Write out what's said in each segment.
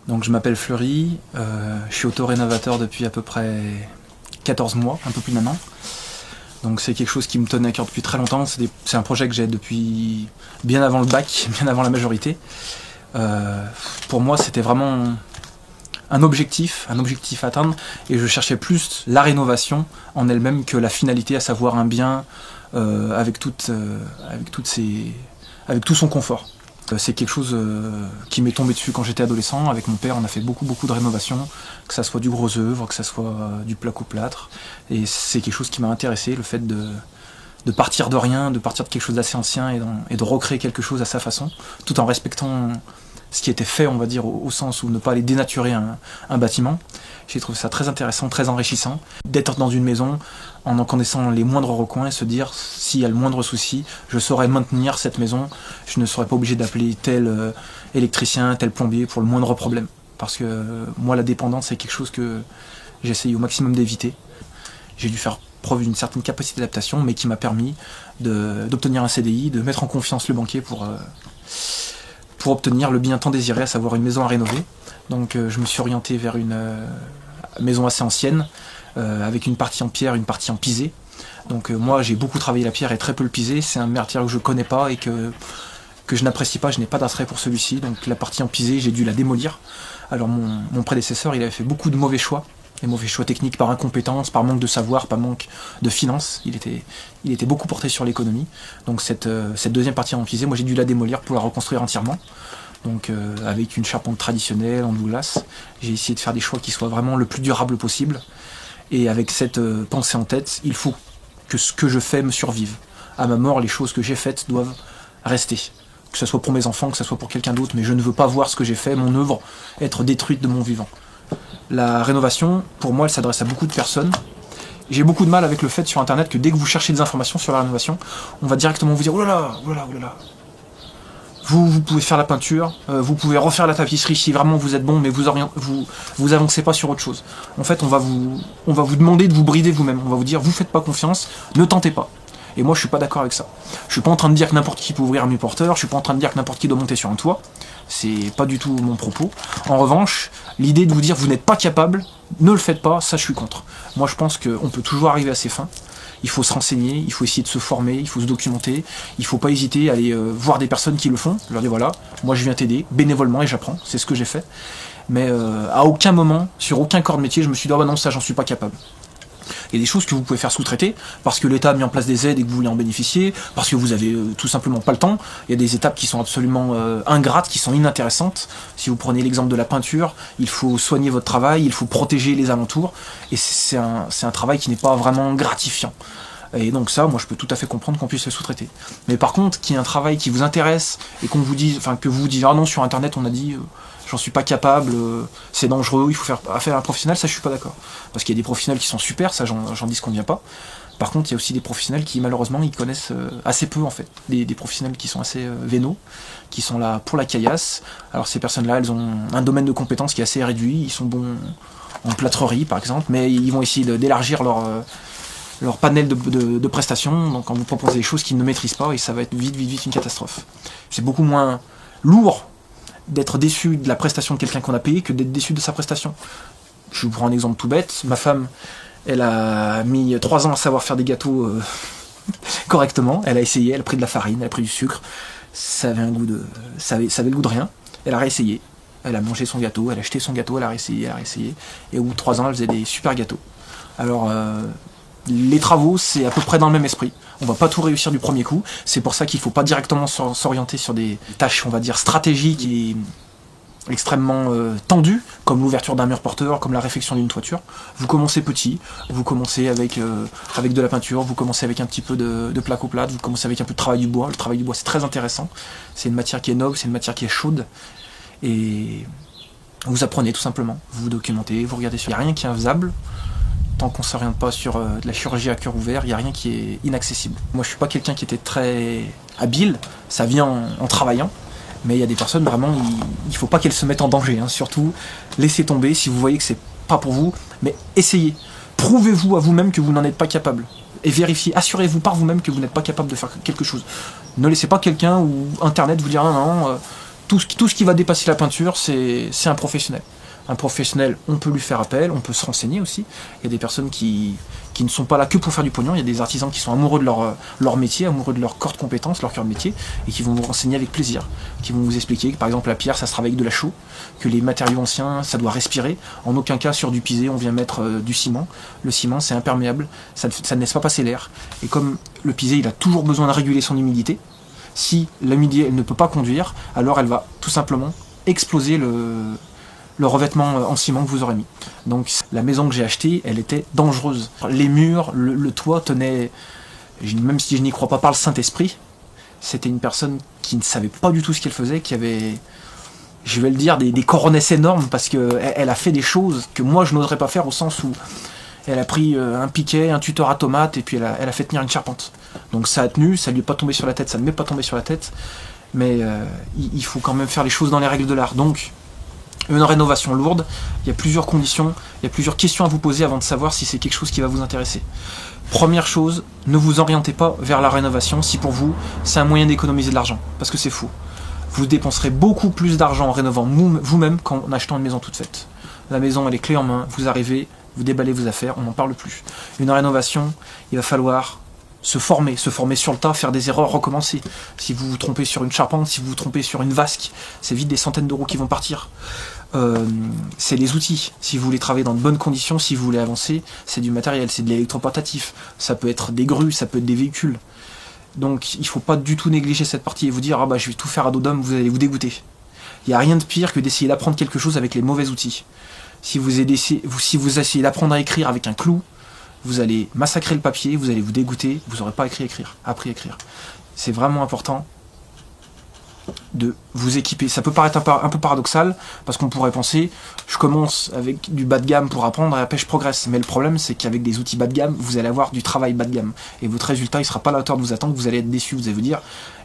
Donc je m'appelle Fleury, je suis auto-rénovateur depuis à peu près 14 mois, un peu plus d'un an. Donc c'est quelque chose qui me tenait à cœur depuis très longtemps, c'est un projet que j'ai depuis bien avant le bac, bien avant la majorité. Pour moi c'était vraiment un objectif à atteindre, et je cherchais plus la rénovation en elle-même que la finalité, à savoir un bien avec tout son confort. C'est quelque chose qui m'est tombé dessus quand j'étais adolescent. Avec mon père, on a fait beaucoup de rénovations, que ça soit du gros œuvre, que ça soit du placo-plâtre. Et c'est quelque chose qui m'a intéressé, le fait de partir de rien, de partir de quelque chose d'assez ancien et de recréer quelque chose à sa façon, tout en respectant ce qui était fait, on va dire, au sens où ne pas aller dénaturer un bâtiment. J'ai trouvé ça très intéressant, très enrichissant, d'être dans une maison en connaissant les moindres recoins et se dire, s'il y a le moindre souci, je saurais maintenir cette maison, je ne serais pas obligé d'appeler tel électricien, tel plombier pour le moindre problème. Parce que moi, la dépendance, c'est quelque chose que j'essaye au maximum d'éviter. J'ai dû faire preuve d'une certaine capacité d'adaptation, mais qui m'a permis d'obtenir un CDI, de mettre en confiance le banquier pour obtenir le bien tant désiré, à savoir une maison à rénover. Donc je me suis orienté vers une maison assez ancienne, avec une partie en pierre, une partie en pisé. Donc moi j'ai beaucoup travaillé la pierre et très peu le pisé. C'est un matière que je connais pas et que je n'apprécie pas, je n'ai pas d'attrait pour celui-ci. Donc la partie en pisé, j'ai dû la démolir. Alors mon prédécesseur, il avait fait beaucoup de mauvais choix. Des mauvais choix techniques par incompétence, par manque de savoir, par manque de finances. Il était beaucoup porté sur l'économie. Donc cette deuxième partie en pisé, moi j'ai dû la démolir pour la reconstruire entièrement. Donc avec une charpente traditionnelle en Douglas, j'ai essayé de faire des choix qui soient vraiment le plus durable possible. Et avec cette pensée en tête, il faut que ce que je fais me survive. À ma mort, les choses que j'ai faites doivent rester. Que ce soit pour mes enfants, que ce soit pour quelqu'un d'autre, mais je ne veux pas voir ce que j'ai fait, mon œuvre, être détruite de mon vivant. La rénovation, pour moi, elle s'adresse à beaucoup de personnes. J'ai beaucoup de mal avec le fait sur internet que dès que vous cherchez des informations sur la rénovation, on va directement vous dire oh là là, oh là là, oh là là. Vous pouvez faire la peinture, vous pouvez refaire la tapisserie si vraiment vous êtes bon, mais vous avancez pas sur autre chose. En fait, on va vous demander de vous brider vous-même. On va vous dire vous faites pas confiance, ne tentez pas. Et moi, je suis pas d'accord avec ça. Je suis pas en train de dire que n'importe qui peut ouvrir un mi-porteur, je suis pas en train de dire que n'importe qui doit monter sur un toit. C'est pas du tout mon propos. En revanche, l'idée de vous dire vous n'êtes pas capable, ne le faites pas, ça je suis contre. Moi, je pense qu'on peut toujours arriver à ses fins. Il faut se renseigner, il faut essayer de se former, il faut se documenter, il faut pas hésiter à aller voir des personnes qui le font, je leur dis voilà, moi je viens t'aider, bénévolement, et j'apprends, c'est ce que j'ai fait. Mais à aucun moment, sur aucun corps de métier, je me suis dit ah bah non, ça j'en suis pas capable. Il y a des choses que vous pouvez faire sous-traiter, parce que l'État a mis en place des aides et que vous voulez en bénéficier, parce que vous avez tout simplement pas le temps. Il y a des étapes qui sont absolument ingrates, qui sont inintéressantes. Si vous prenez l'exemple de la peinture, il faut soigner votre travail, il faut protéger les alentours, et c'est un travail qui n'est pas vraiment gratifiant. Et donc ça, moi je peux tout à fait comprendre qu'on puisse le sous-traiter. Mais par contre, qu'il y ait un travail qui vous intéresse, et qu'on vous dise, enfin que vous vous dites ah non, sur internet on a dit j'en suis pas capable, c'est dangereux, il faut faire affaire à un professionnel, ça je suis pas d'accord. Parce qu'il y a des professionnels qui sont super, ça j'en dis qu'on ne vient pas. Par contre, il y a aussi des professionnels qui malheureusement ils connaissent assez peu en fait. Des professionnels qui sont assez vénaux, qui sont là pour la caillasse. Alors ces personnes-là, elles ont un domaine de compétences qui est assez réduit, ils sont bons en plâtrerie par exemple, mais ils vont essayer d'élargir leur panel de prestations, donc on vous propose des choses qu'ils ne maîtrisent pas, et ça va être vite une catastrophe. C'est beaucoup moins lourd d'être déçu de la prestation de quelqu'un qu'on a payé que d'être déçu de sa prestation. Je vous prends un exemple tout bête, ma femme, elle a mis 3 ans à savoir faire des gâteaux correctement, elle a essayé, elle a pris de la farine, elle a pris du sucre, ça avait le goût de rien, elle a réessayé, elle a mangé son gâteau, elle a acheté son gâteau, elle a réessayé, et au bout de 3 ans, elle faisait des super gâteaux. Alors, les travaux, c'est à peu près dans le même esprit. On va pas tout réussir du premier coup. C'est pour ça qu'il faut pas directement s'orienter sur des tâches, on va dire, stratégiques et extrêmement tendues, comme l'ouverture d'un mur porteur, comme la réfection d'une toiture. Vous commencez petit, vous commencez avec de la peinture, vous commencez avec un petit peu de placo-plâtre, vous commencez avec un peu de travail du bois. Le travail du bois, c'est très intéressant. C'est une matière qui est noble, c'est une matière qui est chaude. Et vous apprenez tout simplement. Vous vous documentez, vous regardez sur... Il n'y a rien qui est infaisable. Tant qu'on ne s'oriente pas sur de la chirurgie à cœur ouvert, il n'y a rien qui est inaccessible. Moi, je ne suis pas quelqu'un qui était très habile, ça vient en travaillant, mais il y a des personnes, vraiment, il ne faut pas qu'elles se mettent en danger. Surtout, laissez tomber si vous voyez que c'est pas pour vous, mais essayez. Prouvez-vous à vous-même que vous n'en êtes pas capable. Et vérifiez, assurez-vous par vous-même que vous n'êtes pas capable de faire quelque chose. Ne laissez pas quelqu'un ou Internet vous dire « Non, tout ce qui va dépasser la peinture, c'est un professionnel. Un professionnel, on peut lui faire appel, on peut se renseigner aussi. Il y a des personnes qui ne sont pas là que pour faire du pognon. Il y a des artisans qui sont amoureux de leur métier, amoureux de leur corps de compétences, leur cœur de métier, et qui vont vous renseigner avec plaisir. Qui vont vous expliquer que par exemple la pierre, ça se travaille avec de la chaux, que les matériaux anciens, ça doit respirer. En aucun cas sur du pisé, on vient mettre du ciment. Le ciment, c'est imperméable, ça ne laisse pas passer l'air. Et comme le pisé, il a toujours besoin de réguler son humidité, si l'humidité elle ne peut pas conduire, alors elle va tout simplement exploser le revêtement en ciment que vous aurez mis. Donc la maison que j'ai achetée, elle était dangereuse. Les murs, le toit tenait, même si je n'y crois pas par le Saint-Esprit, c'était une personne qui ne savait pas du tout ce qu'elle faisait, qui avait, je vais le dire, des coronesses énormes, parce qu'elle a fait des choses que moi je n'oserais pas faire, au sens où elle a pris un piquet, un tuteur à tomate, et puis elle a fait tenir une charpente. Donc ça a tenu, ça lui est pas tombé sur la tête, ça ne m'est pas tombé sur la tête, mais il faut quand même faire les choses dans les règles de l'art. Donc une rénovation lourde, il y a plusieurs conditions, il y a plusieurs questions à vous poser avant de savoir si c'est quelque chose qui va vous intéresser. Première chose, ne vous orientez pas vers la rénovation si pour vous c'est un moyen d'économiser de l'argent, parce que c'est faux. Vous dépenserez beaucoup plus d'argent en rénovant vous-même qu'en achetant une maison toute faite. La maison elle est clé en main, vous arrivez, vous déballez vos affaires, on n'en parle plus. Une rénovation, il va falloir se former sur le tas, faire des erreurs, recommencer. Si vous vous trompez sur une charpente, si vous vous trompez sur une vasque, c'est vite des centaines d'euros qui vont partir. C'est les outils. Si vous voulez travailler dans de bonnes conditions, si vous voulez avancer, c'est du matériel, c'est de l'électroportatif. Ça peut être des grues, ça peut être des véhicules. Donc il ne faut pas du tout négliger cette partie et vous dire « Ah bah je vais tout faire à dos d'homme », vous allez vous dégoûter. Il n'y a rien de pire que d'essayer d'apprendre quelque chose avec les mauvais outils. Si vous essayez d'apprendre à écrire avec un clou, vous allez massacrer le papier, vous allez vous dégoûter, vous n'aurez pas appris à écrire. C'est vraiment important de vous équiper. Ça peut paraître un peu paradoxal, parce qu'on pourrait penser, je commence avec du bas de gamme pour apprendre et après je progresse. Mais le problème, c'est qu'avec des outils bas de gamme, vous allez avoir du travail bas de gamme. Et votre résultat, il ne sera pas à la hauteur de vos attentes, vous allez être déçu, vous allez vous dire,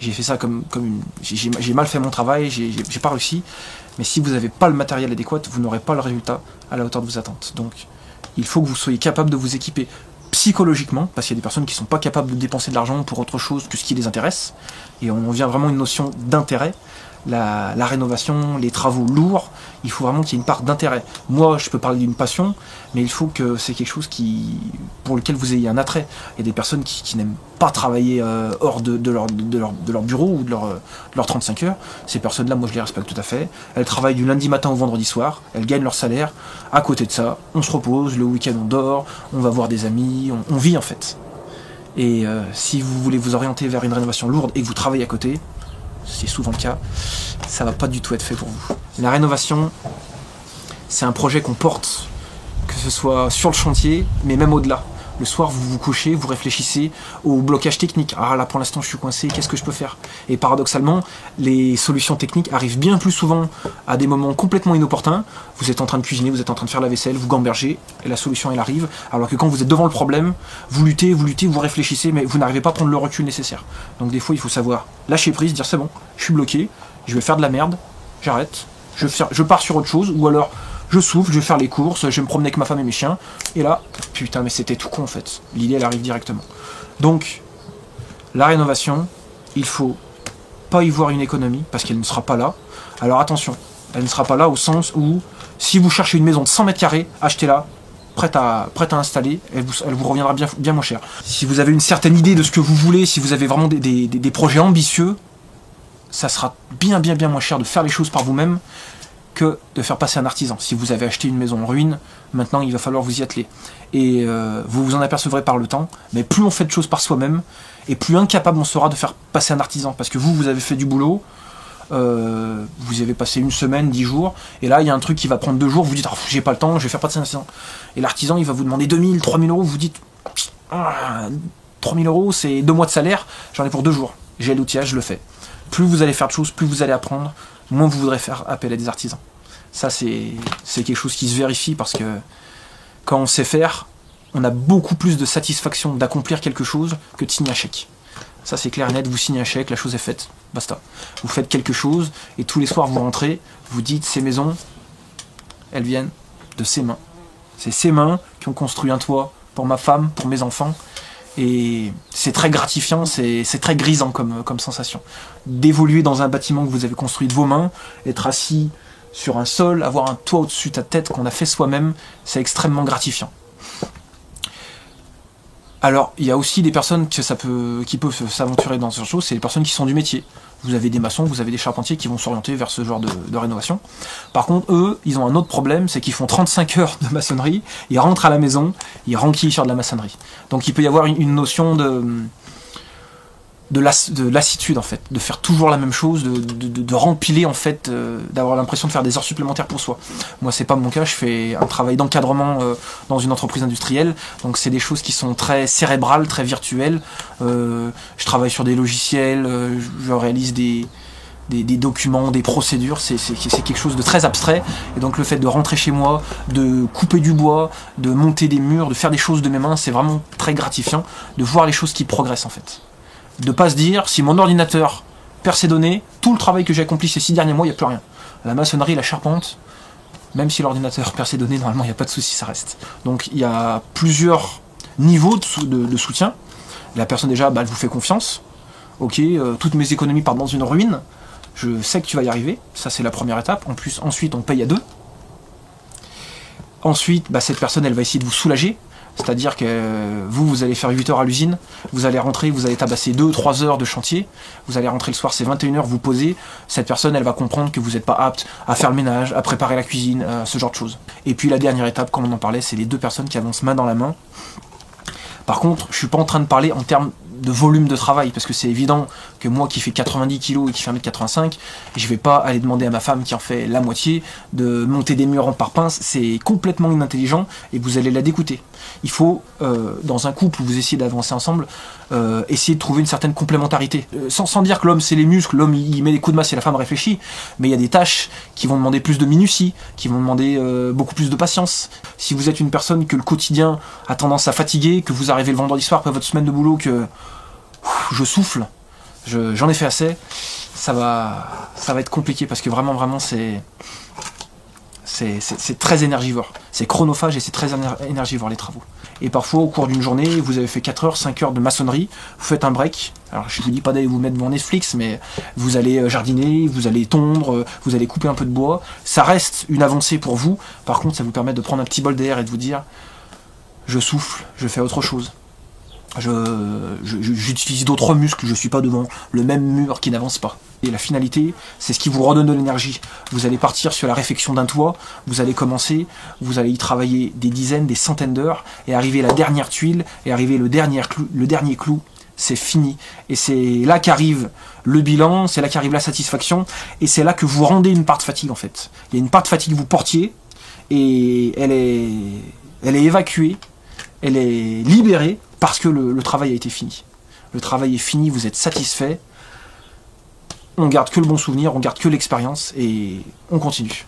j'ai fait ça j'ai mal fait mon travail, j'ai pas réussi. Mais si vous n'avez pas le matériel adéquat, vous n'aurez pas le résultat à la hauteur de vos attentes. Donc, il faut que vous soyez capable de vous équiper psychologiquement, parce qu'il y a des personnes qui ne sont pas capables de dépenser de l'argent pour autre chose que ce qui les intéresse, et on vient vraiment à une notion d'intérêt. La rénovation, les travaux lourds, il faut vraiment qu'il y ait une part d'intérêt. Moi, je peux parler d'une passion, mais il faut que c'est quelque chose pour lequel vous ayez un attrait. Il y a des personnes qui n'aiment pas travailler hors de leur bureau ou de leur 35 heures. Ces personnes-là, moi, je les respecte tout à fait. Elles travaillent du lundi matin au vendredi soir, elles gagnent leur salaire. À côté de ça, on se repose, le week-end on dort, on va voir des amis, on vit en fait. Et si vous voulez vous orienter vers une rénovation lourde et que vous travaillez à côté, c'est souvent le cas, ça va pas du tout être fait pour vous. La rénovation, c'est un projet qu'on porte, que ce soit sur le chantier, mais même au-delà. Le soir, vous vous couchez, vous réfléchissez au blocage technique. Ah là, pour l'instant, je suis coincé, qu'est-ce que je peux faire? Et paradoxalement, les solutions techniques arrivent bien plus souvent à des moments complètement inopportuns. Vous êtes en train de cuisiner, vous êtes en train de faire la vaisselle, vous gambergez, et la solution, elle arrive. Alors que quand vous êtes devant le problème, vous luttez, vous réfléchissez, mais vous n'arrivez pas à prendre le recul nécessaire. Donc des fois, il faut savoir lâcher prise, dire c'est bon, je suis bloqué, je vais faire de la merde, j'arrête, je pars sur autre chose, ou alors je souffle, je vais faire les courses, je vais me promener avec ma femme et mes chiens, et là, putain, mais c'était tout con en fait. L'idée, elle arrive directement. Donc, la rénovation, il faut pas y voir une économie, parce qu'elle ne sera pas là. Alors attention, elle ne sera pas là au sens où, si vous cherchez une maison de 100 mètres carrés, achetez-la, prête à installer, elle vous reviendra bien moins cher. Si vous avez une certaine idée de ce que vous voulez, si vous avez vraiment des projets ambitieux, ça sera bien moins cher de faire les choses par vous-même que de faire passer un artisan. Si vous avez acheté une maison en ruine, maintenant il va falloir vous y atteler. Et vous vous en apercevrez par le temps, mais plus on fait de choses par soi-même, et plus incapable on sera de faire passer un artisan. Parce que vous avez fait du boulot, vous avez passé une semaine, 10 jours, et là il y a un truc qui va prendre 2 jours, vous dites j'ai pas le temps, je vais faire passer un artisan. Et l'artisan il va vous demander 2000, 3000 euros, vous dites 3000 euros c'est 2 mois de salaire, j'en ai pour 2 jours. J'ai l'outillage, je le fais. Plus vous allez faire de choses, plus vous allez apprendre, moins vous voudrez faire appel à des artisans. Ça, c'est quelque chose qui se vérifie parce que quand on sait faire, on a beaucoup plus de satisfaction d'accomplir quelque chose que de signer un chèque. Ça, c'est clair et net, vous signez un chèque, la chose est faite, basta. Vous faites quelque chose et tous les soirs, vous rentrez, vous dites, ces maisons, elles viennent de ses mains. C'est ses mains qui ont construit un toit pour ma femme, pour mes enfants. Et c'est très gratifiant, c'est très grisant comme sensation. D'évoluer dans un bâtiment que vous avez construit de vos mains, être assis sur un sol, avoir un toit au-dessus de ta tête qu'on a fait soi-même, c'est extrêmement gratifiant. Alors, il y a aussi des personnes qui peuvent s'aventurer dans ce genre de choses, c'est les personnes qui sont du métier. Vous avez des maçons, vous avez des charpentiers qui vont s'orienter vers ce genre de rénovation. Par contre, eux, ils ont un autre problème, c'est qu'ils font 35 heures de maçonnerie, ils rentrent à la maison, ils renquillent sur de la maçonnerie. Donc il peut y avoir une notion de lassitude en fait, de faire toujours la même chose, de rempiler en fait, d'avoir l'impression de faire des heures supplémentaires pour soi. Moi c'est pas mon cas, je fais un travail d'encadrement dans une entreprise industrielle, donc c'est des choses qui sont très cérébrales, très virtuelles. Je travaille sur des logiciels, je réalise des documents, des procédures, c'est quelque chose de très abstrait, et donc le fait de rentrer chez moi, de couper du bois, de monter des murs, de faire des choses de mes mains, c'est vraiment très gratifiant de voir les choses qui progressent en fait. De pas se dire, si mon ordinateur perd ses données, tout le travail que j'ai accompli ces 6 derniers mois, il n'y a plus rien. La maçonnerie, la charpente, même si l'ordinateur perd ses données, normalement il n'y a pas de souci, ça reste. Donc il y a plusieurs niveaux de soutien. La personne déjà, elle vous fait confiance. Ok, toutes mes économies partent dans une ruine, je sais que tu vas y arriver, ça c'est la première étape. En plus, ensuite on paye à 2. Ensuite, cette personne elle va essayer de vous soulager. C'est-à-dire que vous allez faire 8 heures à l'usine, vous allez rentrer, vous allez tabasser 2-3 heures de chantier, vous allez rentrer le soir, c'est 21 heures, vous posez, cette personne, elle va comprendre que vous n'êtes pas apte à faire le ménage, à préparer la cuisine, ce genre de choses. Et puis la dernière étape, comme on en parlait, c'est les 2 personnes qui avancent main dans la main. Par contre, je suis pas en train de parler en termes de volume de travail, parce que c'est évident que moi qui fais 90 kg et qui fais 1m85, je vais pas aller demander à ma femme qui en fait la moitié de monter des murs en parpince, c'est complètement inintelligent et vous allez la dégoûter. Il faut, dans un couple où vous essayez d'avancer ensemble, essayer de trouver une certaine complémentarité. Sans dire que l'homme c'est les muscles, l'homme il met des coups de masse et la femme réfléchit, mais il y a des tâches qui vont demander plus de minutie, qui vont demander beaucoup plus de patience. Si vous être une personne que le quotidien a tendance à fatiguer, que vous arrivez le vendredi soir après votre semaine de boulot, que je souffle, j'en ai fait assez, ça va être compliqué parce que vraiment c'est très énergivore, c'est chronophage et c'est très énergivore les travaux. Et parfois au cours d'une journée, vous avez fait 4 heures, 5 heures de maçonnerie, vous faites un break, alors je vous dis pas d'aller vous mettre devant Netflix, mais vous allez jardiner, vous allez tondre, vous allez couper un peu de bois, ça reste une avancée pour vous, par contre ça vous permet de prendre un petit bol d'air et de vous dire je souffle, je fais autre chose. J'utilise d'autres muscles, je suis pas devant le même mur qui n'avance pas. Et la finalité, c'est ce qui vous redonne de l'énergie. Vous allez partir sur la réfection d'un toit, vous allez commencer, vous allez y travailler des dizaines, des centaines d'heures, et arriver la dernière tuile, et arriver le dernier clou, c'est fini. Et c'est là qu'arrive le bilan, c'est là qu'arrive la satisfaction, et c'est là que vous rendez une part de fatigue en fait. Il y a une part de fatigue que vous portiez, et elle est évacuée, elle est libérée, parce que le travail a été fini. Le travail est fini, vous êtes satisfait, on garde que le bon souvenir, on garde que l'expérience et on continue.